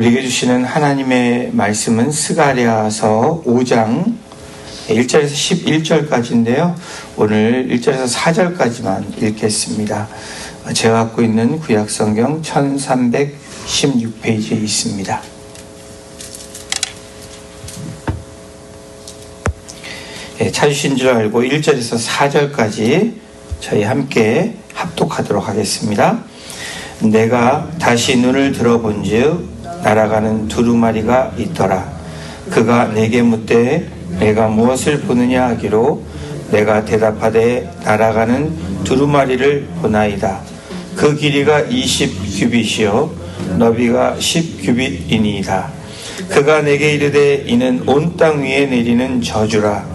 우리에게 주시는 하나님의 말씀은 스가랴서 5장 1절에서 11절까지인데요. 오늘 1절에서 4절까지만 읽겠습니다. 제가 갖고 있는 구약성경 1316페이지에 있습니다. 찾으신 줄 알고 1절에서 4절까지 저희 함께 합독하도록 하겠습니다. 내가 다시 눈을 들어본즉 날아가는 두루마리가 있더라. 그가 내게 묻되 내가 무엇을 보느냐 하기로 내가 대답하되 날아가는 두루마리를 보나이다. 그 길이가 20규빗이요 너비가 10규빗이니이다. 그가 내게 이르되 이는 온 땅 위에 내리는 저주라.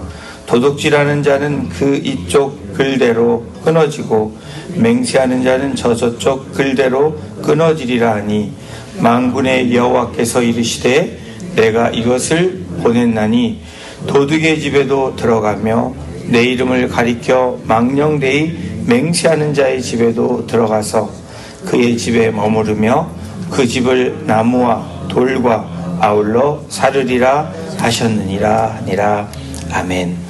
도둑질하는 자는 그 이쪽 글대로 끊어지고 맹세하는 자는 저쪽 글대로 끊어지리라 하니 만군의 여호와께서 이르시되 내가 이것을 보냈나니 도둑의 집에도 들어가며 내 이름을 가리켜 망령되이 맹세하는 자의 집에도 들어가서 그의 집에 머무르며 그 집을 나무와 돌과 아울러 사르리라 하셨느니라 하니라. 아멘.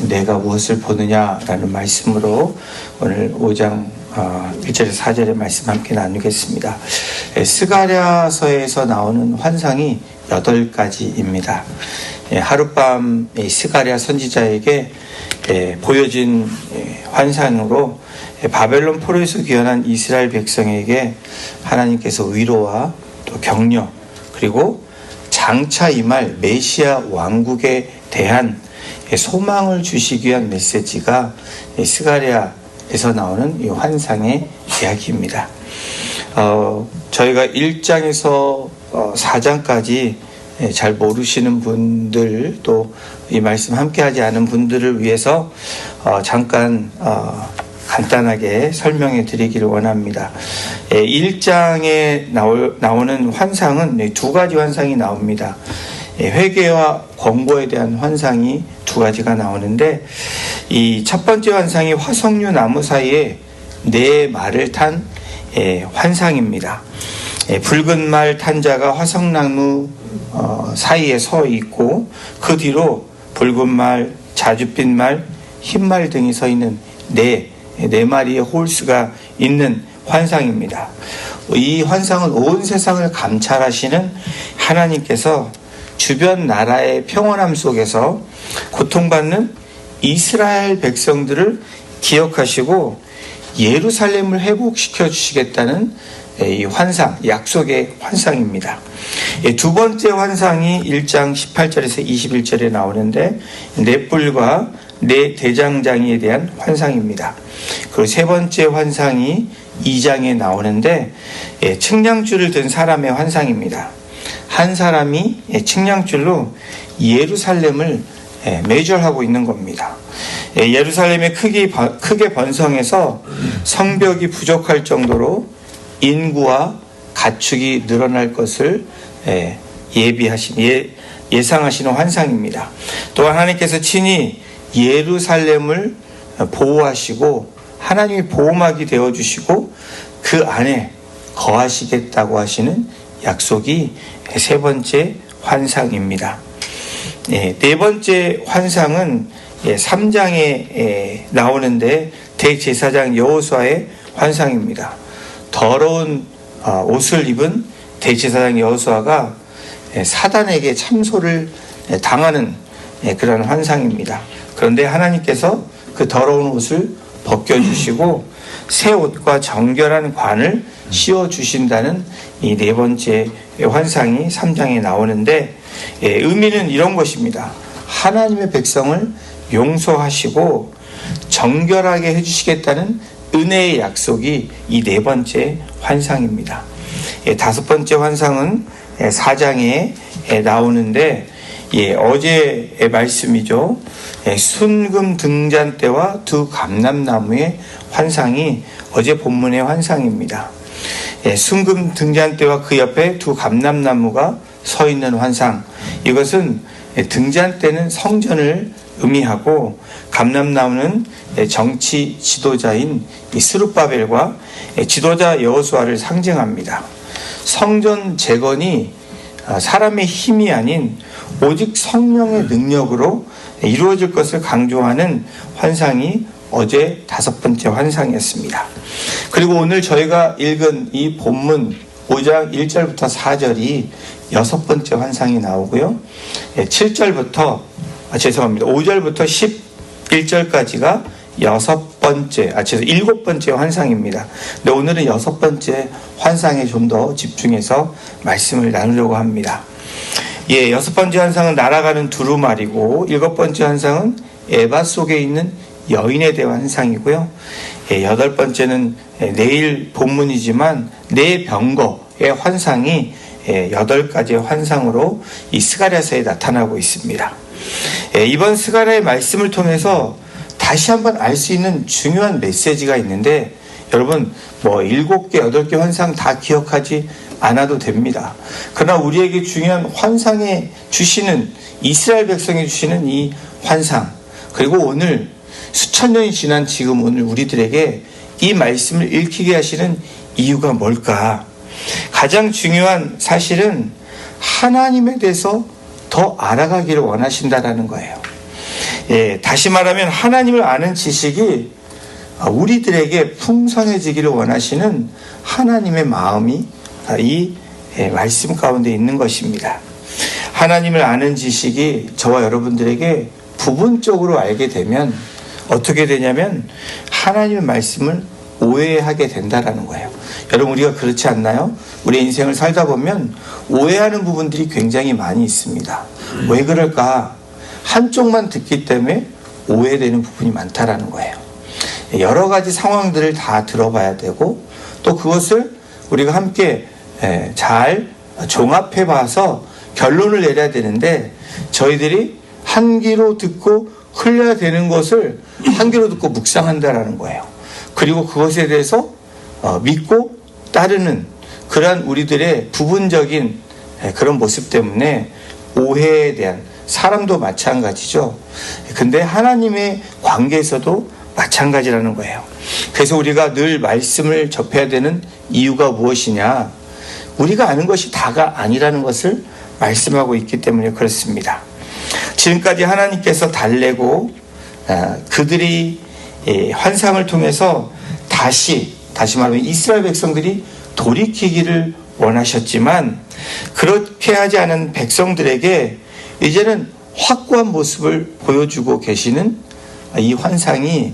내가 무엇을 보느냐라는 말씀으로 오늘 5장 1절에서 4절의 말씀 함께 나누겠습니다. 스가랴서에서 나오는 환상이 8가지입니다. 하룻밤 스가랴 선지자에게 보여진 환상으로 바벨론 포로에서 귀환한 이스라엘 백성에게 하나님께서 위로와 또 격려 그리고 장차 임할 메시아 왕국에 대한 소망을 주시기 위한 메시지가 스가랴에서 나오는 이 환상의 이야기입니다. 저희가 1장에서 4장까지 잘 모르시는 분들 또 이 말씀 함께 하지 않은 분들을 위해서 잠깐 간단하게 설명해 드리기를 원합니다. 1장에 나오는 환상은 2가지 환상이 나옵니다. 회개와 권고에 대한 환상이 2가지가 나오는데 이 첫 번째 환상이 화석류 나무 사이에 4말을 탄 환상입니다. 붉은 말 탄 자가 화석나무 사이에 서 있고 그 뒤로 붉은 말, 자줏빛 말, 흰 말 등이 서 있는 네 마리의 홀수가 있는 환상입니다. 이 환상은 온 세상을 감찰하시는 하나님께서 주변 나라의 평온함 속에서 고통받는 이스라엘 백성들을 기억하시고 예루살렘을 회복시켜 주시겠다는 이 환상, 약속의 환상입니다. 두 번째 환상이 1장 18절에서 21절에 나오는데 네 뿔과 네 대장장이에 대한 환상입니다. 그리고 세 번째 환상이 2장에 나오는데 측량줄을 든 사람의 환상입니다. 한 사람이 측량줄로 예루살렘을 메저하고 있는 겁니다. 예루살렘이 크게 번성해서 성벽이 부족할 정도로 인구와 가축이 늘어날 것을 예상하시는 환상입니다. 또한 하나님께서 친히 예루살렘을 보호하시고 하나님이 보호막이 되어주시고 그 안에 거하시겠다고 하시는 약속이 세 번째 환상입니다. 네 번째 환상은 3장에 나오는데 대제사장 여호수아의 환상입니다. 더러운 옷을 입은 대제사장 여호수아가 사단에게 참소를 당하는 그런 환상입니다. 그런데 하나님께서 그 더러운 옷을 벗겨주시고 새 옷과 정결한 관을 씌워주신다는 이 네 번째 환상이 3장에 나오는데 의미는 이런 것입니다. 하나님의 백성을 용서하시고 정결하게 해주시겠다는 은혜의 약속이 이 네 번째 환상입니다. 다섯 번째 환상은 4장에 나오는데 어제의 말씀이죠. 순금 등잔대와 두 감람나무의 환상이 어제 본문의 환상입니다. 순금 등잔대와 그 옆에 두 감람나무가 서 있는 환상. 이것은 등잔대는 성전을 의미하고 감람나무는 정치 지도자인 스룹바벨과 지도자 여호수아를 상징합니다. 성전 재건이 사람의 힘이 아닌 오직 성령의 능력으로 이루어질 것을 강조하는 환상이 어제 5번째 환상이었습니다. 그리고 오늘 저희가 읽은 이 본문 5장 1절부터 4절이 6번째 환상이 나오고요. 5절부터 11절까지가 7번째 환상입니다. 근데 오늘은 6번째 환상에 좀 더 집중해서 말씀을 나누려고 합니다. 6번째 환상은 날아가는 두루마리고 7번째 환상은 에바 속에 있는 여인에 대한 환상이고요. 8번째는 내일 본문이지만 네 병거의 환상이 8가지의 환상으로 이 스가랴서에 나타나고 있습니다. 이번 스가랴의 말씀을 통해서 다시 한번 알 수 있는 중요한 메시지가 있는데 여러분 7개, 8개 환상 다 기억하지 않아도 됩니다. 그러나 우리에게 중요한 환상에 주시는 이스라엘 백성에 주시는 이 환상 그리고 오늘 수천 년이 지난 지금 오늘 우리들에게 이 말씀을 읽히게 하시는 이유가 뭘까? 가장 중요한 사실은 하나님에 대해서 더 알아가기를 원하신다라는 거예요. 다시 말하면 하나님을 아는 지식이 우리들에게 풍성해지기를 원하시는 하나님의 마음이 이 말씀 가운데 있는 것입니다. 하나님을 아는 지식이 저와 여러분들에게 부분적으로 알게 되면 어떻게 되냐면 하나님의 말씀을 오해하게 된다라는 거예요. 여러분 우리가 그렇지 않나요? 우리 인생을 살다 보면 오해하는 부분들이 굉장히 많이 있습니다. 왜 그럴까? 한쪽만 듣기 때문에 오해되는 부분이 많다라는 거예요. 여러 가지 상황들을 다 들어봐야 되고 또 그것을 우리가 함께 잘 종합해 봐서 결론을 내려야 되는데 저희들이 한 귀로 듣고 흘려야 되는 것을 한 귀로 듣고 묵상한다라는 거예요. 그리고 그것에 대해서 믿고 따르는 그러한 우리들의 부분적인 그런 모습 때문에 오해에 대한 사람도 마찬가지죠. 근데 하나님의 관계에서도 마찬가지라는 거예요. 그래서 우리가 늘 말씀을 접해야 되는 이유가 무엇이냐? 우리가 아는 것이 다가 아니라는 것을 말씀하고 있기 때문에 그렇습니다. 지금까지 하나님께서 달래고 그들이 환상을 통해서 다시 말하면 이스라엘 백성들이 돌이키기를 원하셨지만 그렇게 하지 않은 백성들에게 이제는 확고한 모습을 보여주고 계시는 이 환상이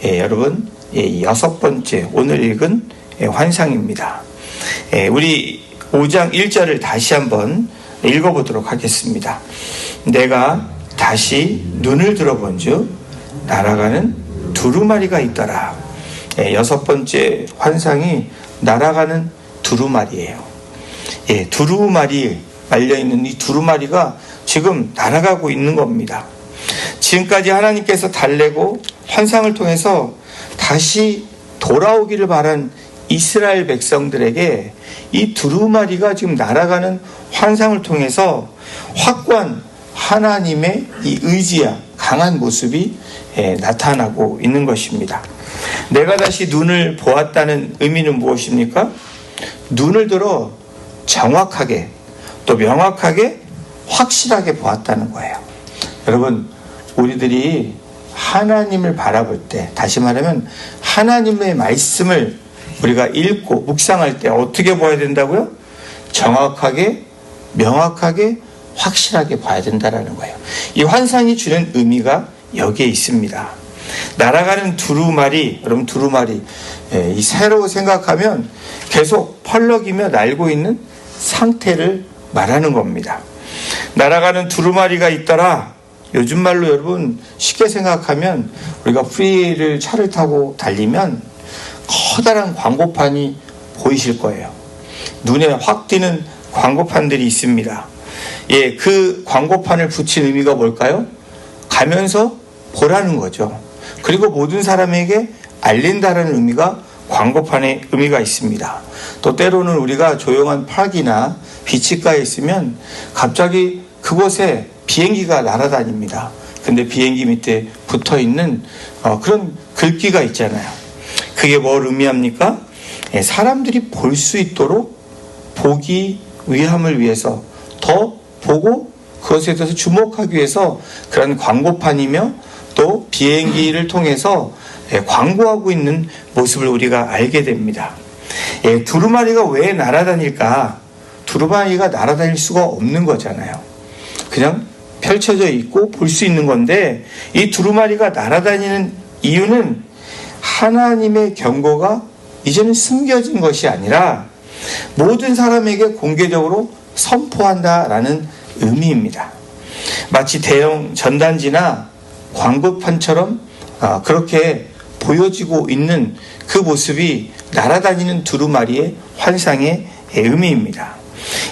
여러분 6번째 오늘 읽은 환상입니다. 우리 5장 1절을 다시 한번 읽어보도록 하겠습니다. 내가 다시 눈을 들어본즉 날아가는 두루마리가 있더라. 6번째 환상이 날아가는 두루마리예요. 두루마리 말려있는 이 두루마리가 지금 날아가고 있는 겁니다. 지금까지 하나님께서 달래고 환상을 통해서 다시 돌아오기를 바란 이스라엘 백성들에게 이 두루마리가 지금 날아가는 환상을 통해서 확고한 하나님의 이 의지야 강한 모습이 나타나고 있는 것입니다. 내가 다시 눈을 보았다는 의미는 무엇입니까? 눈을 들어 정확하게 또 명확하게 확실하게 보았다는 거예요. 여러분 우리들이 하나님을 바라볼 때 다시 말하면 하나님의 말씀을 우리가 읽고 묵상할 때 어떻게 봐야 된다고요? 정확하게 명확하게 확실하게 봐야 된다는 거예요. 이 환상이 주는 의미가 여기에 있습니다. 날아가는 두루마리, 여러분 두루마리 이 새로 생각하면 계속 펄럭이며 날고 있는 상태를 말하는 겁니다. 날아가는 두루마리가 있더라. 요즘 말로 여러분 쉽게 생각하면 우리가 프리를 차를 타고 달리면 커다란 광고판이 보이실 거예요. 눈에 확 띄는 광고판들이 있습니다. 그 광고판을 붙인 의미가 뭘까요? 가면서 보라는 거죠. 그리고 모든 사람에게 알린다는 의미가 광고판의 의미가 있습니다. 또 때로는 우리가 조용한 파크나 비치가에 있으면 갑자기 그곳에 비행기가 날아다닙니다. 근데 비행기 밑에 붙어있는 그런 글귀가 있잖아요. 그게 뭘 의미합니까? 사람들이 볼 수 있도록 보기 위함을 위해서 더 보고 그것에 대해서 주목하기 위해서 그런 광고판이며 또 비행기를 통해서 광고하고 있는 모습을 우리가 알게 됩니다. 두루마리가 왜 날아다닐까? 두루마리가 날아다닐 수가 없는 거잖아요. 그냥 펼쳐져 있고 볼 수 있는 건데, 이 두루마리가 날아다니는 이유는 하나님의 경고가 이제는 숨겨진 것이 아니라 모든 사람에게 공개적으로 선포한다라는 의미입니다. 마치 대형 전단지나 광고판처럼 그렇게 보여지고 있는 그 모습이 날아다니는 두루마리의 환상의 의미입니다.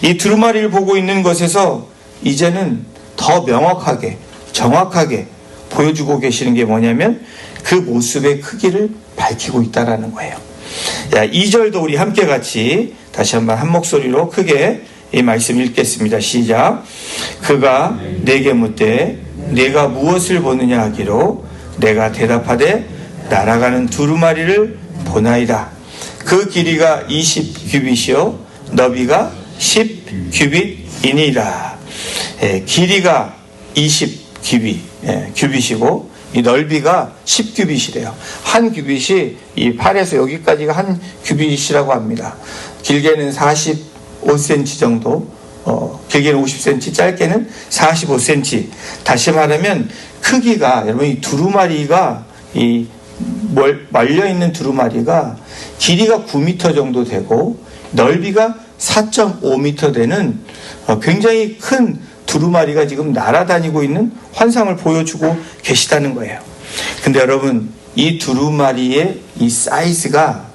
이 두루마리를 보고 있는 것에서 이제는 더 명확하게 정확하게 보여주고 계시는 게 뭐냐면 그 모습의 크기를 밝히고 있다는 거예요. 2절도 우리 함께 같이 다시 한번 한 목소리로 크게 이 말씀 읽겠습니다. 시작. 그가 내게 묻되 내가 무엇을 보느냐 하기로 내가 대답하되 날아가는 두루마리를 보나이다. 그 길이가 20규빗이요 너비가 10규빗이니라. 길이가 20규빗, 규빗이고 이 넓이가 10규빗이래요. 한 규빗이 이 팔에서 여기까지가 한 규빗이라고 합니다. 길게는 45cm 정도, 길게는 50cm, 짧게는 45cm. 다시 말하면 크기가, 여러분 이 두루마리가 이 말려있는 두루마리가 길이가 9m 정도 되고 넓이가 4.5m 되는 굉장히 큰 두루마리가 지금 날아다니고 있는 환상을 보여주고 계시다는 거예요. 근데 여러분 이 두루마리의 이 사이즈가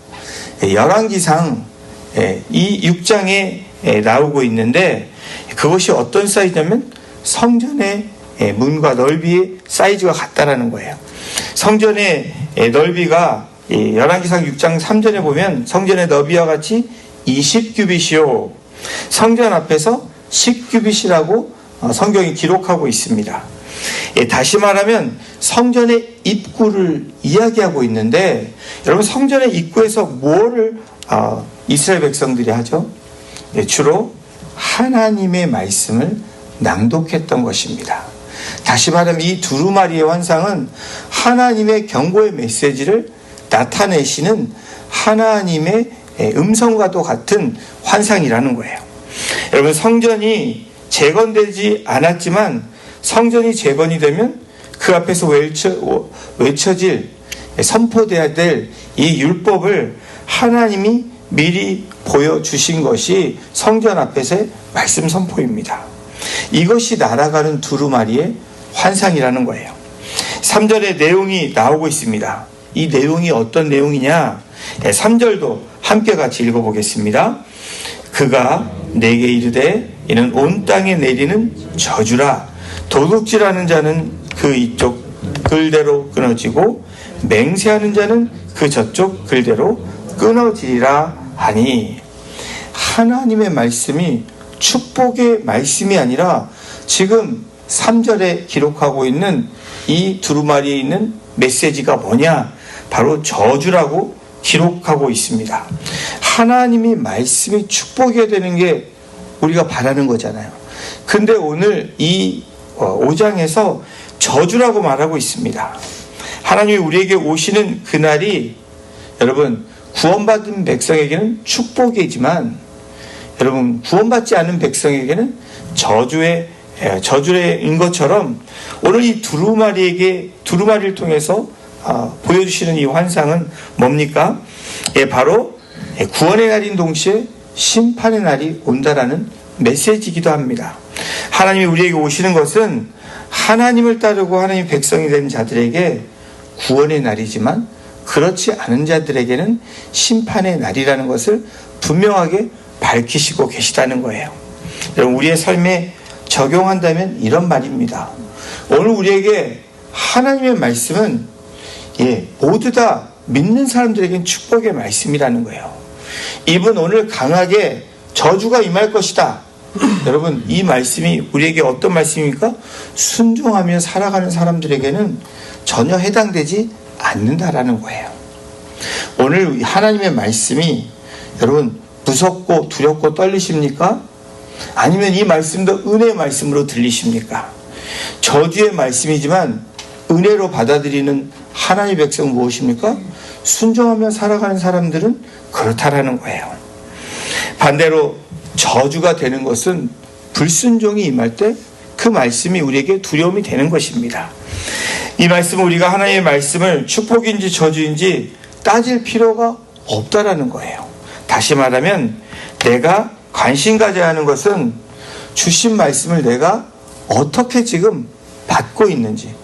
열왕기상 이 6장에 나오고 있는데 그것이 어떤 사이즈냐면 성전의 문과 넓이의 사이즈가 같다라는 거예요. 성전의 넓이가 열왕기상 6장 3절에 보면 성전의 너비와 같이 20규빗이요 성전 앞에서 10규빗이라고 성경이 기록하고 있습니다. 다시 말하면 성전의 입구를 이야기하고 있는데 여러분 성전의 입구에서 뭐를 이스라엘 백성들이 하죠? 주로 하나님의 말씀을 낭독했던 것입니다. 다시 말하면 이 두루마리의 환상은 하나님의 경고의 메시지를 나타내시는 하나님의 음성과도 같은 환상이라는 거예요. 여러분 성전이 재건되지 않았지만 성전이 재건이 되면 그 앞에서 외쳐질 선포돼야 될 이 율법을 하나님이 미리 보여주신 것이 성전 앞에서의 말씀 선포입니다. 이것이 날아가는 두루마리의 환상이라는 거예요. 3절의 내용이 나오고 있습니다. 이 내용이 어떤 내용이냐? 3절도 함께 같이 읽어보겠습니다. 그가 내게 이르되 이는 온 땅에 내리는 저주라. 도둑질하는 자는 그 이쪽 글대로 끊어지고 맹세하는 자는 그 저쪽 글대로 끊어지리라 하니, 하나님의 말씀이 축복의 말씀이 아니라 지금 3절에 기록하고 있는 이 두루마리에 있는 메시지가 뭐냐? 바로 저주라고 기록하고 있습니다. 하나님이 말씀이 축복이 되는 게 우리가 바라는 거잖아요. 근데 오늘 이 5장에서 저주라고 말하고 있습니다. 하나님이 우리에게 오시는 그날이 여러분 구원받은 백성에게는 축복이지만 여러분 구원받지 않은 백성에게는 저주인 것처럼 오늘 이 두루마리를 통해서 보여주시는 이 환상은 뭡니까? 바로 구원의 날인 동시에 심판의 날이 온다라는 메시지이기도 합니다. 하나님이 우리에게 오시는 것은 하나님을 따르고 하나님의 백성이 된 자들에게 구원의 날이지만 그렇지 않은 자들에게는 심판의 날이라는 것을 분명하게 밝히시고 계시다는 거예요. 여러분 우리의 삶에 적용한다면 이런 말입니다. 오늘 우리에게 하나님의 말씀은 모두 다 믿는 사람들에게는 축복의 말씀이라는 거예요. 이분 오늘 강하게 저주가 임할 것이다. 여러분 이 말씀이 우리에게 어떤 말씀입니까? 순종하며 살아가는 사람들에게는 전혀 해당되지 않는다라는 거예요. 오늘 하나님의 말씀이 여러분 무섭고 두렵고 떨리십니까? 아니면 이 말씀도 은혜의 말씀으로 들리십니까? 저주의 말씀이지만 은혜로 받아들이는 하나님의 백성은 무엇입니까? 순종하며 살아가는 사람들은 그렇다라는 거예요. 반대로 저주가 되는 것은 불순종이 임할 때 그 말씀이 우리에게 두려움이 되는 것입니다. 이 말씀은 우리가 하나님의 말씀을 축복인지 저주인지 따질 필요가 없다라는 거예요. 다시 말하면 내가 관심 가져야 하는 것은 주신 말씀을 내가 어떻게 지금 받고 있는지,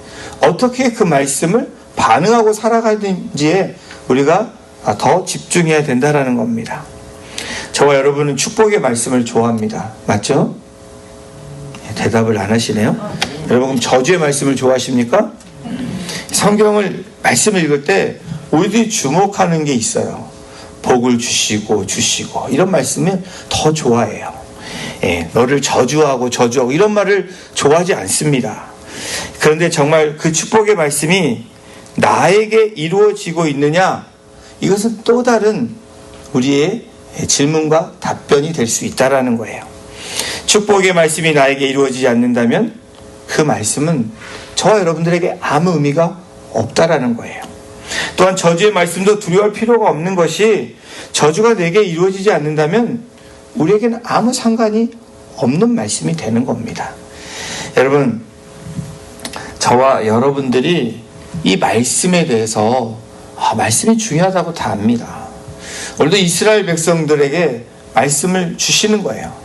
어떻게 그 말씀을 반응하고 살아가는지에 우리가 더 집중해야 된다라는 겁니다. 저와 여러분은 축복의 말씀을 좋아합니다. 맞죠? 대답을 안 하시네요. 여러분 그럼 저주의 말씀을 좋아하십니까? 성경을 말씀을 읽을 때 우리들이 주목하는 게 있어요. 복을 주시고 이런 말씀을 더 좋아해요. 너를 저주하고 이런 말을 좋아하지 않습니다. 그런데 정말 그 축복의 말씀이 나에게 이루어지고 있느냐, 이것은 또 다른 우리의 질문과 답변이 될 수 있다라는 거예요. 축복의 말씀이 나에게 이루어지지 않는다면 그 말씀은 저와 여러분들에게 아무 의미가 없다라는 거예요. 또한 저주의 말씀도 두려워할 필요가 없는 것이, 저주가 내게 이루어지지 않는다면 우리에게는 아무 상관이 없는 말씀이 되는 겁니다. 여러분, 저와 여러분들이 이 말씀에 대해서 말씀이 중요하다고 다 압니다. 오늘도 이스라엘 백성들에게 말씀을 주시는 거예요.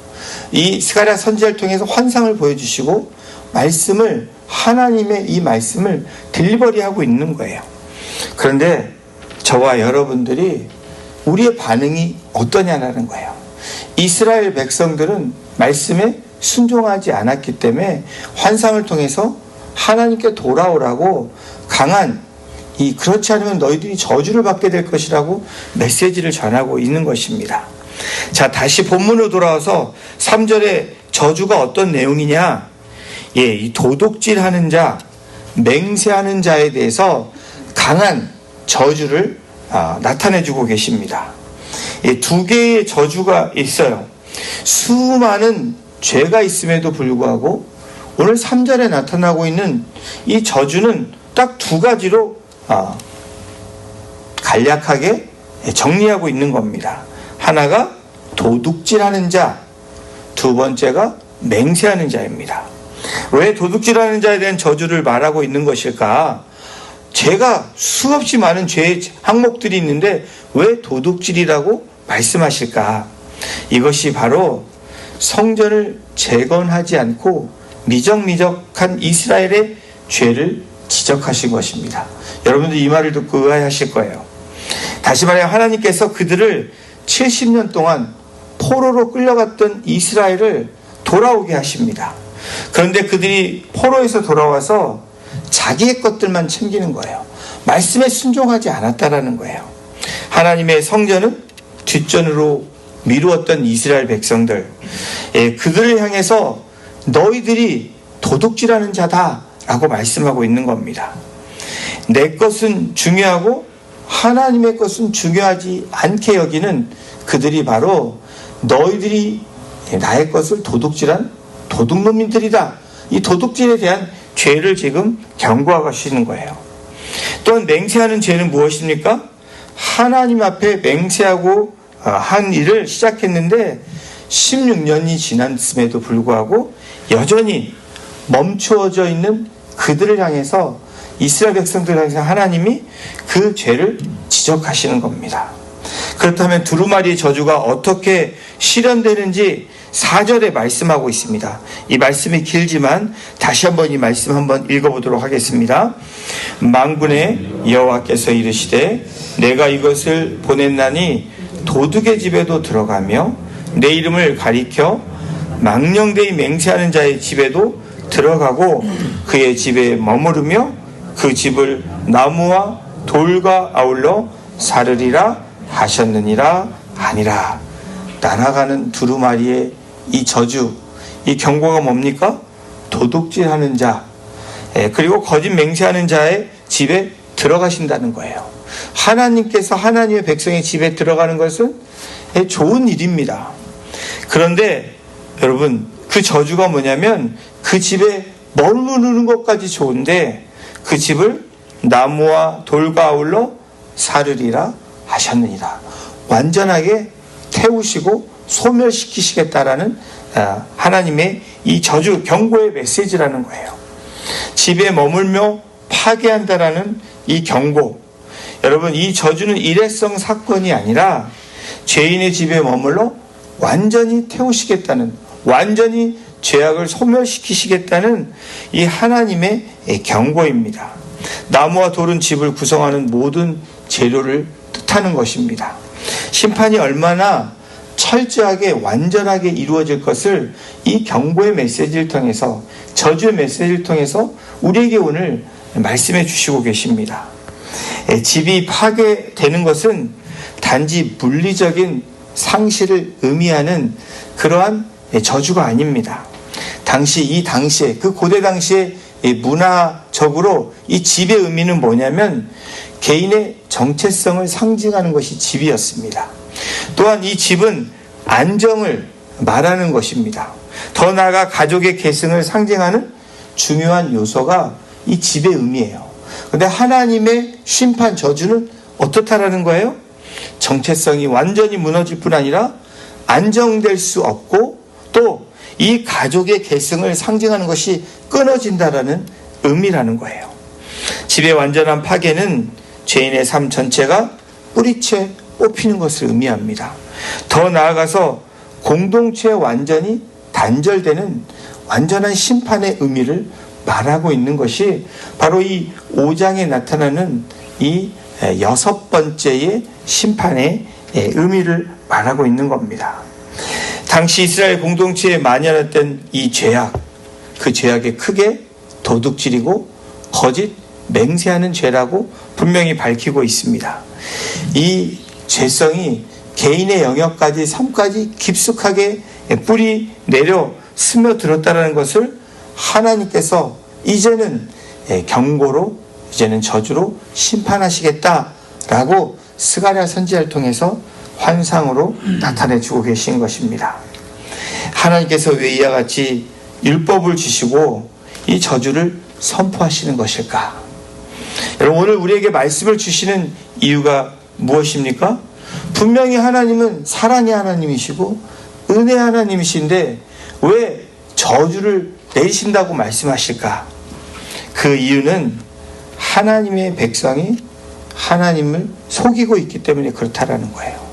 이 스가랴 선지자를 통해서 환상을 보여주시고 말씀을, 하나님의 이 말씀을 딜리버리하고 있는 거예요. 그런데 저와 여러분들이 우리의 반응이 어떠냐라는 거예요. 이스라엘 백성들은 말씀에 순종하지 않았기 때문에 환상을 통해서 하나님께 돌아오라고 강한 그렇지 않으면 너희들이 저주를 받게 될 것이라고 메시지를 전하고 있는 것입니다. 자, 다시 본문으로 돌아와서 3절의 저주가 어떤 내용이냐? 이 도둑질하는 자, 맹세하는 자에 대해서 강한 저주를 나타내주고 계십니다. 두 개의 저주가 있어요. 수많은 죄가 있음에도 불구하고 오늘 3절에 나타나고 있는 이 저주는 딱 두 가지로 간략하게 정리하고 있는 겁니다. 하나가 도둑질하는 자, 두 번째가 맹세하는 자입니다. 왜 도둑질하는 자에 대한 저주를 말하고 있는 것일까? 죄가 수없이 많은 죄의 항목들이 있는데 왜 도둑질이라고 말씀하실까? 이것이 바로 성전을 재건하지 않고 미적미적한 이스라엘의 죄를 지적하신 것입니다. 여러분들 이 말을 듣고 의아해하실 거예요. 다시 말해 하나님께서 그들을 70년 동안 포로로 끌려갔던 이스라엘을 돌아오게 하십니다. 그런데 그들이 포로에서 돌아와서 자기의 것들만 챙기는 거예요. 말씀에 순종하지 않았다라는 거예요. 하나님의 성전은 뒷전으로 미루었던 이스라엘 백성들, 그들을 향해서 너희들이 도둑질하는 자다라고 말씀하고 있는 겁니다. 내 것은 중요하고 하나님의 것은 중요하지 않게 여기는 그들이 바로 너희들이 나의 것을 도둑질한 도둑놈들이다. 이 도둑질에 대한 죄를 지금 경고하시는 거예요. 또한 맹세하는 죄는 무엇입니까? 하나님 앞에 맹세하고 한 일을 시작했는데 16년이 지났음에도 불구하고 여전히 멈추어져 있는 그들을 향해서, 이스라엘 백성들을 향해서 하나님이 그 죄를 지적하시는 겁니다. 그렇다면 두루마리의 저주가 어떻게 실현되는지 4절에 말씀하고 있습니다. 이 말씀이 길지만 다시 한번 이 말씀 한번 읽어보도록 하겠습니다. 만군의 여호와께서 이르시되 내가 이것을 보냈나니 도둑의 집에도 들어가며 내 이름을 가리켜 망령되이 맹세하는 자의 집에도 들어가고 그의 집에 머무르며 그 집을 나무와 돌과 아울러 사르리라 하셨느니라 하니라. 날아가는 두루마리의 이 저주, 이 경고가 뭡니까? 도둑질하는 자, 그리고 거짓 맹세하는 자의 집에 들어가신다는 거예요. 하나님께서 하나님의 백성의 집에 들어가는 것은 좋은 일입니다. 그런데 여러분, 그 저주가 뭐냐면 그 집에 머무르는 것까지 좋은데 그 집을 나무와 돌과 아울러 사르리라 하셨느니라. 완전하게 태우시고 소멸시키시겠다라는 하나님의 이 저주 경고의 메시지라는 거예요. 집에 머물며 파괴한다라는 이 경고. 여러분, 이 저주는 일회성 사건이 아니라 죄인의 집에 머물러 완전히 태우시겠다는, 완전히 죄악을 소멸시키시겠다는 이 하나님의 경고입니다. 나무와 돌은 집을 구성하는 모든 재료를 뜻하는 것입니다. 심판이 얼마나 철저하게 완전하게 이루어질 것을 이 경고의 메시지를 통해서, 저주의 메시지를 통해서 우리에게 오늘 말씀해 주시고 계십니다. 집이 파괴되는 것은 단지 물리적인 상실을 의미하는 그러한 저주가 아닙니다. 이 당시에, 그 고대 당시에 문화적으로 이 집의 의미는 뭐냐면 개인의 정체성을 상징하는 것이 집이었습니다. 또한 이 집은 안정을 말하는 것입니다. 더 나아가 가족의 계승을 상징하는 중요한 요소가 이 집의 의미예요. 그런데 하나님의 심판 저주는 어떻다라는 거예요? 정체성이 완전히 무너질 뿐 아니라 안정될 수 없고 또 이 가족의 계승을 상징하는 것이 끊어진다라는 의미라는 거예요. 집의 완전한 파괴는 죄인의 삶 전체가 뿌리채 뽑히는 것을 의미합니다. 더 나아가서 공동체에 완전히 단절되는 완전한 심판의 의미를 말하고 있는 것이 바로 이 5장에 나타나는 이 6번째의 심판의 의미를 말하고 있는 겁니다. 당시 이스라엘 공동체에 만연했던 이 죄악, 그 죄악에 크게 도둑질이고 거짓 맹세하는 죄라고 분명히 밝히고 있습니다. 이 죄성이 개인의 영역까지, 삶까지 깊숙하게 뿌리 내려 스며들었다는 것을 하나님께서 이제는 경고로, 이제는 저주로 심판하시겠다라고 스가랴 선지자를 통해서 환상으로 나타내주고 계신 것입니다. 하나님께서 왜 이와 같이 율법을 주시고 이 저주를 선포하시는 것일까? 여러분, 오늘 우리에게 말씀을 주시는 이유가 무엇입니까? 분명히 하나님은 사랑의 하나님이시고 은혜의 하나님이신데 왜 저주를 내리신다고 말씀하실까? 그 이유는 하나님의 백성이 하나님을 속이고 있기 때문에 그렇다라는 거예요.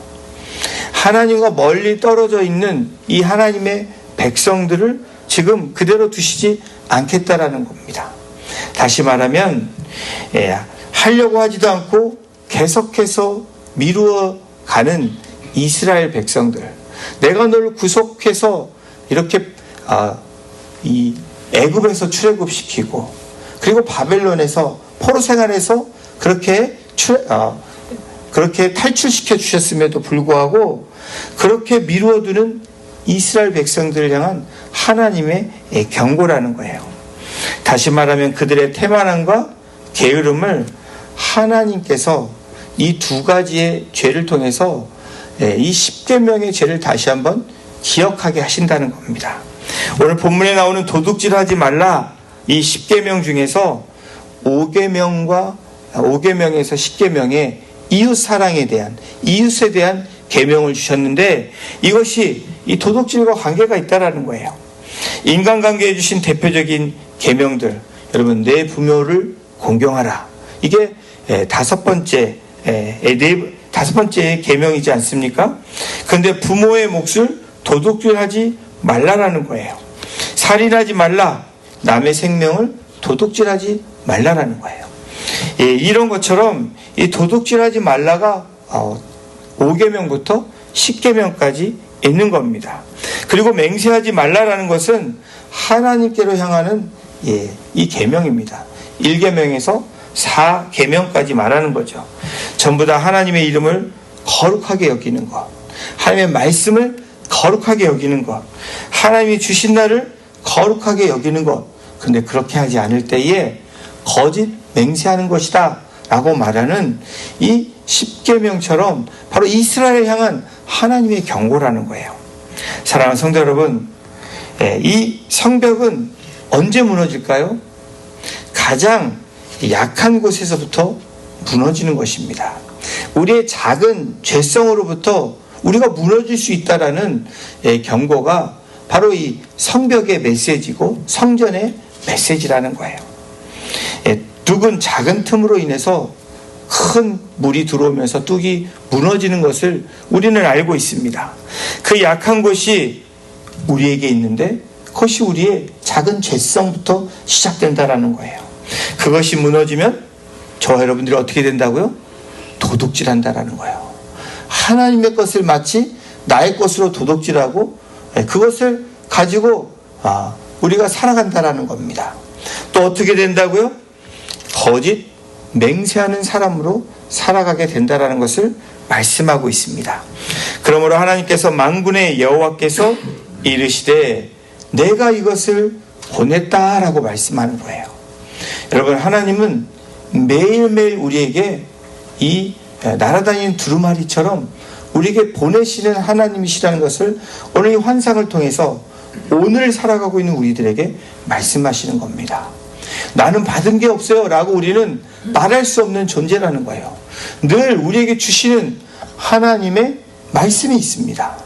하나님과 멀리 떨어져 있는 이 하나님의 백성들을 지금 그대로 두시지 않겠다라는 겁니다. 다시 말하면 하려고 하지도 않고 계속해서 미루어가는 이스라엘 백성들, 내가 너를 구속해서 이렇게 이 애굽에서 출애굽시키고 그리고 바벨론에서 포로 생활에서 그렇게 탈출시켜 주셨음에도 불구하고 그렇게 미루어두는 이스라엘 백성들을 향한 하나님의 경고라는 거예요. 다시 말하면 그들의 태만함과 게으름을 하나님께서 이 두 가지의 죄를 통해서 이 10계명의 죄를 다시 한번 기억하게 하신다는 겁니다. 오늘 본문에 나오는 도둑질하지 말라, 이 10계명 중에서 5계명에서 10계명에 이웃 사랑에 대한, 이웃에 대한 계명을 주셨는데 이것이 이 도둑질과 관계가 있다라는 거예요. 인간관계에 주신 대표적인 계명들, 여러분, 내 부모를 공경하라. 이게 다섯 번째 계명이지 않습니까? 그런데 부모의 몫을 도둑질하지 말라라는 거예요. 살인하지 말라, 남의 생명을 도둑질하지 말라라는 거예요. 이런 것처럼 이 도둑질하지 말라가 5계명부터 10계명까지 있는 겁니다. 그리고 맹세하지 말라라는 것은 하나님께로 향하는 이 계명입니다. 1계명에서 4계명까지 말하는 거죠. 전부 다 하나님의 이름을 거룩하게 여기는 것, 하나님의 말씀을 거룩하게 여기는 것, 하나님이 주신 날을 거룩하게 여기는 것. 그런데 그렇게 하지 않을 때에 거짓 맹세하는 것이다 라고 말하는 이 10계명처럼 바로 이스라엘을 향한 하나님의 경고라는 거예요. 사랑하는 성도 여러분, 이 성벽은 언제 무너질까요? 가장 약한 곳에서부터 무너지는 것입니다. 우리의 작은 죄성으로부터 우리가 무너질 수 있다라는 경고가 바로 이 성벽의 메시지고 성전의 메시지라는 거예요. 뚝은 작은 틈으로 인해서 큰 물이 들어오면서 뚝이 무너지는 것을 우리는 알고 있습니다. 그 약한 곳이 우리에게 있는데 그것이 우리의 작은 죄성부터 시작된다라는 거예요. 그것이 무너지면 저와 여러분들이 어떻게 된다고요? 도둑질한다라는 거예요. 하나님의 것을 마치 나의 것으로 도둑질하고 그것을 가지고 우리가 살아간다라는 겁니다. 또 어떻게 된다고요? 거짓 맹세하는 사람으로 살아가게 된다라는 것을 말씀하고 있습니다. 그러므로 하나님께서 만군의 여호와께서 이르시되 내가 이것을 보냈다라고 말씀하는 거예요. 여러분, 하나님은 매일매일 우리에게 이 날아다니는 두루마리처럼 우리에게 보내시는 하나님이시라는 것을 오늘 이 환상을 통해서 오늘 살아가고 있는 우리들에게 말씀하시는 겁니다. 나는 받은 게 없어요 라고 우리는 말할 수 없는 존재라는 거예요. 늘 우리에게 주시는 하나님의 말씀이 있습니다.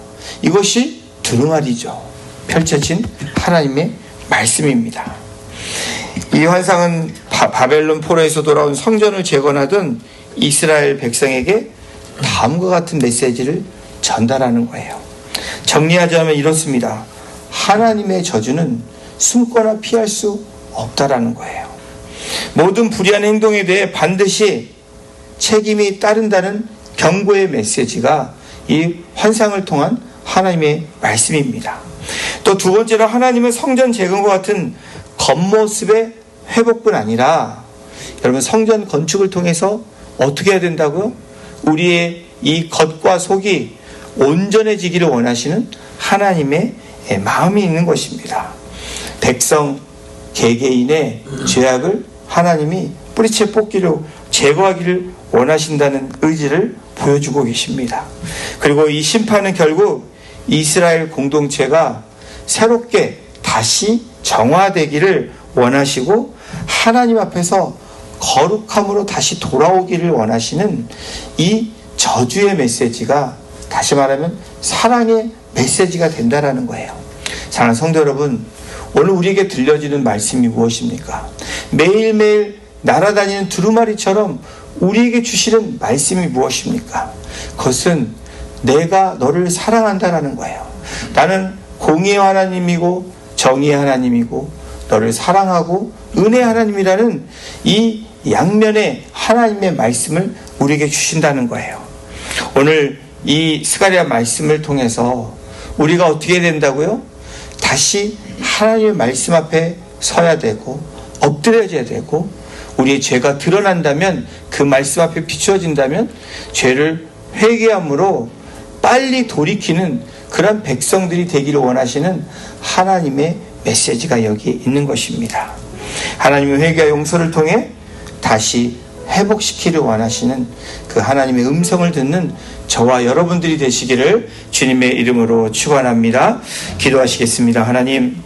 이것이 두루마리죠. 펼쳐진 하나님의 말씀입니다. 이 환상은 바벨론 포로에서 돌아온 성전을 재건하던 이스라엘 백성에게 다음과 같은 메시지를 전달하는 거예요. 정리하자면 이렇습니다. 하나님의 저주는 숨거나 피할 수 없다라는 거예요. 모든 불의한 행동에 대해 반드시 책임이 따른다는 경고의 메시지가 이 환상을 통한 하나님의 말씀입니다. 또 두 번째로 하나님은 성전 재건과 같은 겉모습의 회복뿐 아니라 여러분 성전 건축을 통해서 어떻게 해야 된다고요? 우리의 이 겉과 속이 온전해지기를 원하시는 하나님의 마음이 있는 것입니다. 백성 개개인의 죄악을 하나님이 뿌리채 뽑기로 제거하기를 원하신다는 의지를 보여주고 계십니다. 그리고 이 심판은 결국 이스라엘 공동체가 새롭게 다시 정화되기를 원하시고 하나님 앞에서 거룩함으로 다시 돌아오기를 원하시는 이 저주의 메시지가 다시 말하면 사랑의 메시지가 된다라는 거예요. 사랑하는 성도 여러분, 오늘 우리에게 들려지는 말씀이 무엇입니까? 매일매일 날아다니는 두루마리처럼 우리에게 주시는 말씀이 무엇입니까? 그것은 내가 너를 사랑한다라는 거예요. 나는 공의의 하나님이고 정의의 하나님이고 너를 사랑하고 은혜의 하나님이라는 이 양면의 하나님의 말씀을 우리에게 주신다는 거예요. 오늘 이 스가랴 말씀을 통해서 우리가 어떻게 된다고요? 다시 하나님의 말씀 앞에 서야 되고 엎드려져야 되고 우리의 죄가 드러난다면 그 말씀 앞에 비추어진다면 죄를 회개함으로 빨리 돌이키는 그런 백성들이 되기를 원하시는 하나님의 메시지가 여기에 있는 것입니다. 하나님의 회개와 용서를 통해 다시 회복시키려 원하시는 그 하나님의 음성을 듣는 저와 여러분들이 되시기를 주님의 이름으로 축원합니다. 기도하시겠습니다. 하나님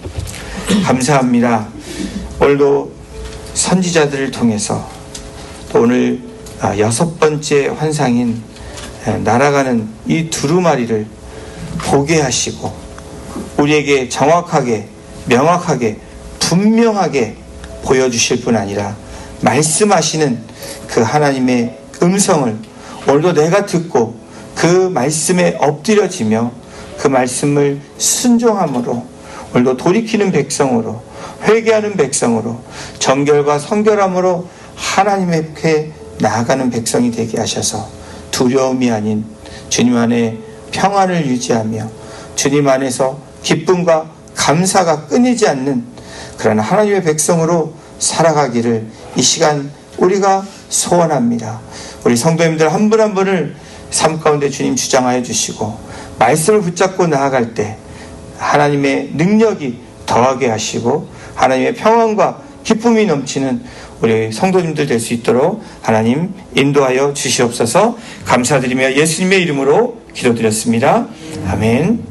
감사합니다. 오늘도 선지자들을 통해서 또 오늘 6번째 환상인 날아가는 이 두루마리를 보게 하시고 우리에게 정확하게 명확하게 분명하게 보여주실 뿐 아니라 말씀하시는 그 하나님의 음성을 오늘도 내가 듣고 그 말씀에 엎드려지며 그 말씀을 순종함으로 오늘도 돌이키는 백성으로 회개하는 백성으로 정결과 성결함으로 하나님께 나아가는 백성이 되게 하셔서 두려움이 아닌 주님 안에 평안을 유지하며 주님 안에서 기쁨과 감사가 끊이지 않는 그런 하나님의 백성으로 살아가기를 이 시간 우리가 소원합니다. 우리 성도님들 한 분 한 분을 삶 가운데 주님 주장하여 주시고 말씀을 붙잡고 나아갈 때 하나님의 능력이 더하게 하시고 하나님의 평안과 기쁨이 넘치는 우리 성도님들 될 수 있도록 하나님 인도하여 주시옵소서. 감사드리며 예수님의 이름으로 기도드렸습니다. 아멘.